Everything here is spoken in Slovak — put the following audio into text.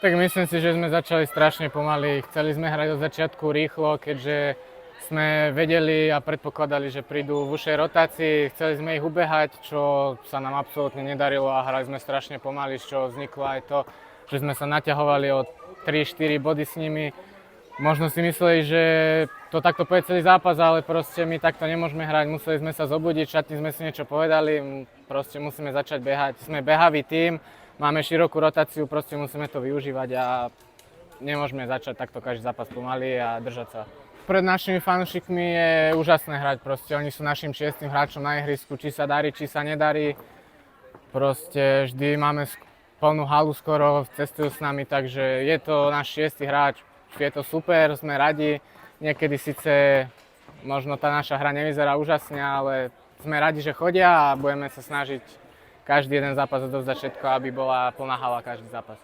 Tak myslím si, že sme začali strašne pomaly. Chceli sme hrať od začiatku rýchlo, keďže sme vedeli a predpokladali, že prídu v ušej rotácii. Chceli sme ich ubehať, čo sa nám absolútne nedarilo a hrali sme strašne pomaly, z čoho vzniklo aj to, že sme sa naťahovali o 3-4 body s nimi. Možno si mysleli, že to takto pôjde celý zápas, ale proste my takto nemôžeme hrať. Museli sme sa zobudiť, v šatni sme si niečo povedali, proste musíme začať behať. Sme behavý tím. Máme širokú rotáciu, proste musíme to využívať a nemôžeme začať takto každý zápas pomaly a držať sa. Pred našimi fanúšikmi je úžasné hrať, proste oni sú našim 6. hráčom na ihrisku, či sa darí, či sa nedarí. Proste vždy máme plnú halu skoro, cestujú s nami, takže je to náš 6. hráč, je to super, sme radi. Niekedy síce možno tá naša hra nevyzerá úžasne, ale sme radi, že chodia a budeme sa snažiť každý jeden zápas odovzdať všetko, aby bola plná hala každý zápas.